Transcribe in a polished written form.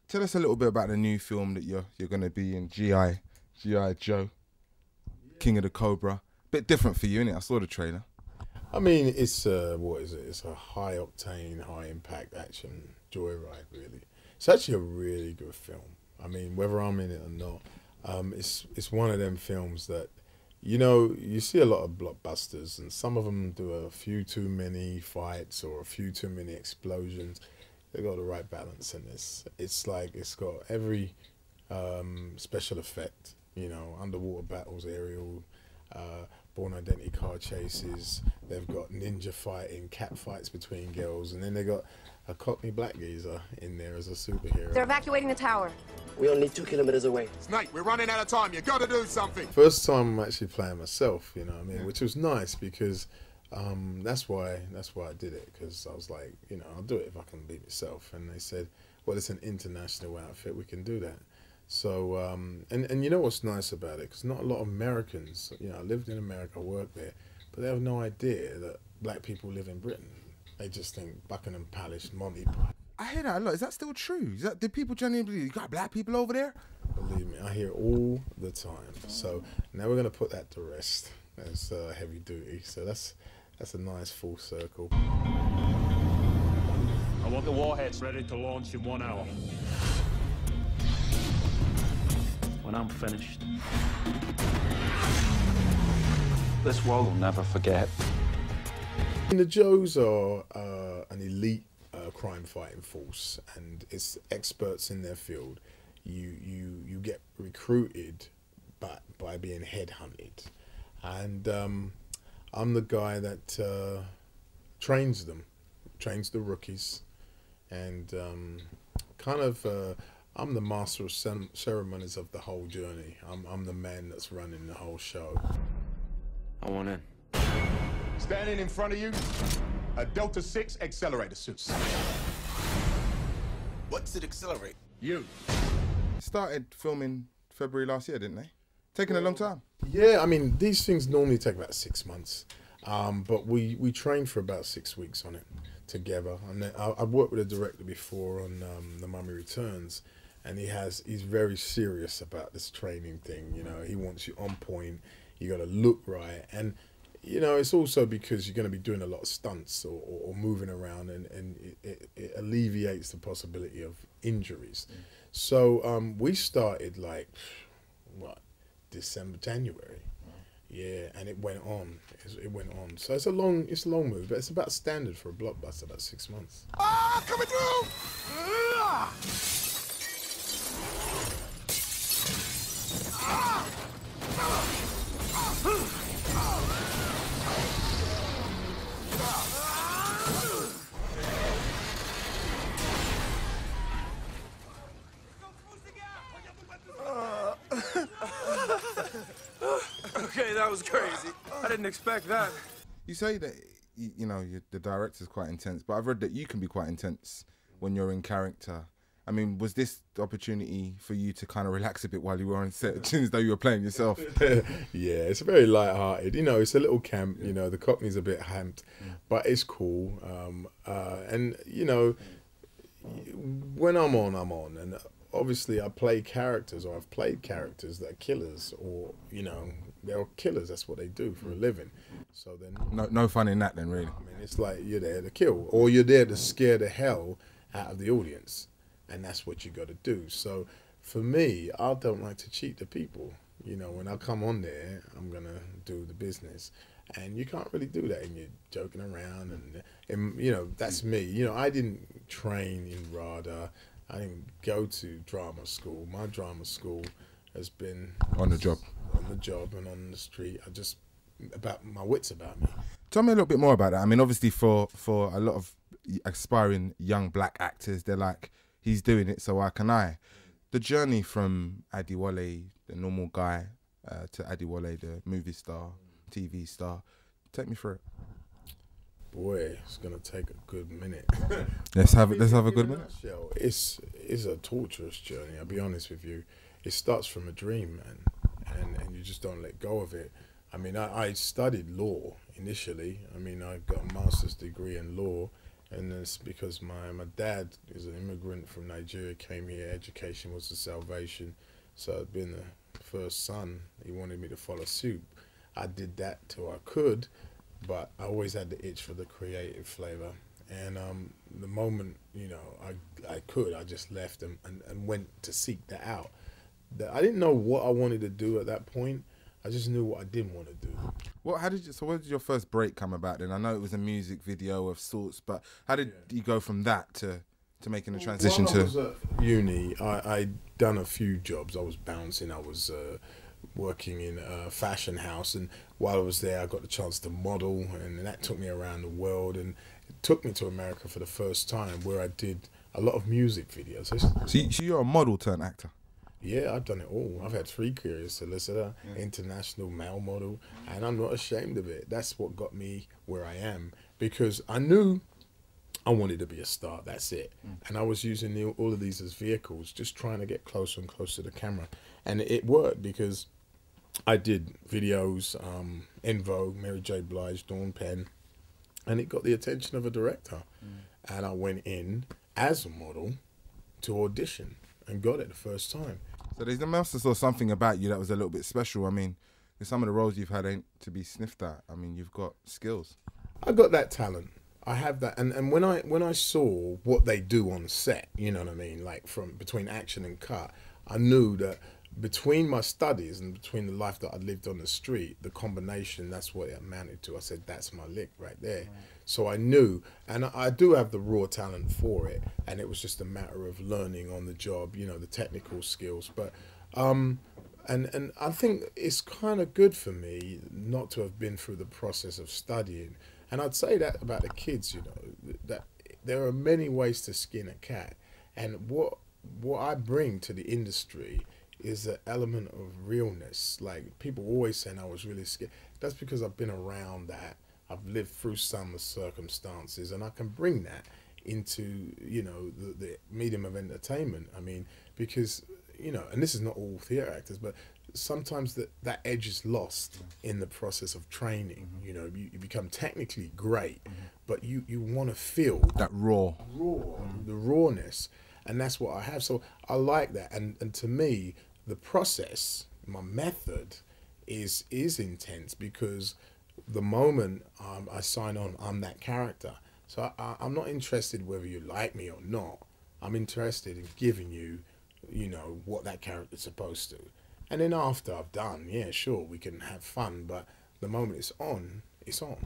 Tell us a little bit about the new film that you're going to be in, G.I. Joe, King of the Cobra. Bit different for you, innit? I saw the trailer. I mean, it's what is it? It's a high octane, high impact action joyride. Really, it's actually a really good film. I mean, whether I'm in it or not, it's one of them films that, you know, you see a lot of blockbusters, and some of them do a few too many fights or a few too many explosions. They got the right balance in this. It's like it's got every special effect, you know, underwater battles, aerial, Born Identity car chases. They've got ninja fighting, cat fights between girls, and then they got a Cockney black geezer in there as a superhero. They're evacuating the tower. We're only 2 kilometers away. Snake, we're running out of time. You got to do something. First time I'm actually playing myself, you know what I mean, which was nice because that's why I did it, because I was like, you know, I'll do it if I can be myself. And they said, well, it's an international outfit, we can do that. So and you know what's nice about it, because not a lot of Americans, you know, I lived in America, worked there, but they have no idea that black people live in Britain. They just think Buckingham Palace, Monty Python. I hear that a lot. Is that still true? Do people genuinely believe you got black people over there? Believe me, I hear it all the time. So now we're going to put that to rest. That's heavy duty. So that's a nice full circle. I want the warheads ready to launch in 1 hour. When I'm finished, this world will never forget. The Joes are an elite crime fighting force, and it's experts in their field. You get recruited by being headhunted, and I'm the guy that trains them, trains the rookies, and I'm the master of ceremonies of the whole journey. I'm the man that's running the whole show. I want in. Standing in front of you, a Delta 6 accelerator suit. What's it accelerate? You. Started filming February last year, didn't they? Taking a long time. Yeah, I mean, these things normally take about 6 months, but we trained for about 6 weeks on it together. And then I've worked with a director before on The Mummy Returns, and he's very serious about this training thing. You know, he wants you on point. You got to look right, and you know, it's also because you're going to be doing a lot of stunts or moving around, and it alleviates the possibility of injuries. So we started like, what, January. Yeah, and it went on. It went on. So it's a long move, but it's about standard for a blockbuster, about 6 months. Ah, coming through! Okay, that was crazy. I didn't expect that. You say that, you know, the director's quite intense, but I've read that you can be quite intense when you're in character. I mean, was this the opportunity for you to kind of relax a bit while you were on set, as though you were playing yourself? Yeah, it's very light-hearted. You know, it's a little camp. You know, the Cockney's a bit hamped, but it's cool. And you know, when I'm on, and obviously I play characters, or I've played characters that are killers, or you know, they're killers. That's what they do for a living. So then, no fun in that then, really. I mean, it's like you're there to kill, or you're there to scare the hell out of the audience. And that's what you got to do. So for me, I don't like to cheat the people. You know, when I come on there, I'm going to do the business. And you can't really do that, and you're joking around. And you know, that's me. You know, I didn't train in RADA. I didn't go to drama school. My drama school has been on the job. On the job and on the street. I just, about my wits about me. Tell me a little bit more about that. I mean, obviously for a lot of aspiring young black actors, they're like, he's doing it, so why can I? The journey from Adewale, the normal guy, to Adewale, the movie star, TV star. Take me through it. Boy, it's gonna take a good minute. let's have a good minute. It's a torturous journey. I'll be honest with you. It starts from a dream, man, and you just don't let go of it. I mean, I studied law initially. I mean, I got a master's degree in law, And it's because my dad is an immigrant from Nigeria, came here, education was the salvation. So I'd been the first son, he wanted me to follow suit. I did that till I could, but I always had the itch for the creative flavor. And the moment, you know, I could, I just left and went to seek that out. I didn't know what I wanted to do at that point. I just knew what I didn't want to do. Well, so where did your first break come about then? I know it was a music video of sorts, but how did you go from that to making the transition While to... I was at uni, I'd done a few jobs. I was bouncing, I was working in a fashion house, and while I was there I got the chance to model, and that took me around the world, and it took me to America for the first time, where I did a lot of music videos. So you're a model turned actor? Yeah, I've done it all. I've had 3 careers: solicitor, international male model, and I'm not ashamed of it. That's what got me where I am, because I knew I wanted to be a star. That's it. And I was using all of these as vehicles, just trying to get closer and closer to the camera. And it worked, because I did videos, En Vogue, Mary J. Blige, Dawn Penn, and it got the attention of a director. And I went in as a model to audition and got it the first time. So there must have saw something about you that was a little bit special. I mean, some of the roles you've had ain't to be sniffed at. I mean, you've got skills. I got that talent. I have that, and when I saw what they do on set, you know what I mean, like from between action and cut, I knew that between my studies and between the life that I lived on the street, the combination, that's what it amounted to. I said, that's my lick right there. Right. So I knew, and I do have the raw talent for it, and it was just a matter of learning on the job, you know, the technical skills. But and I think it's kind of good for me not to have been through the process of studying. And I'd say that about the kids, you know, that there are many ways to skin a cat. And what I bring to the industry is an element of realness. Like, people always saying I was really scared. That's because I've been around that. I've lived through some of the circumstances, and I can bring that into, you know, the medium of entertainment. I mean, because, you know, and this is not all theatre actors, but sometimes that edge is lost in the process of training. You know, you become technically great, but you want to feel that raw, the rawness, and that's what I have. So I like that, and to me, the process, my method, is intense, because the moment I sign on, I'm that character. So I'm not interested whether you like me or not. I'm interested in giving you, you know, what that character's supposed to. And then after I've done, yeah, sure, we can have fun, but the moment it's on, it's on.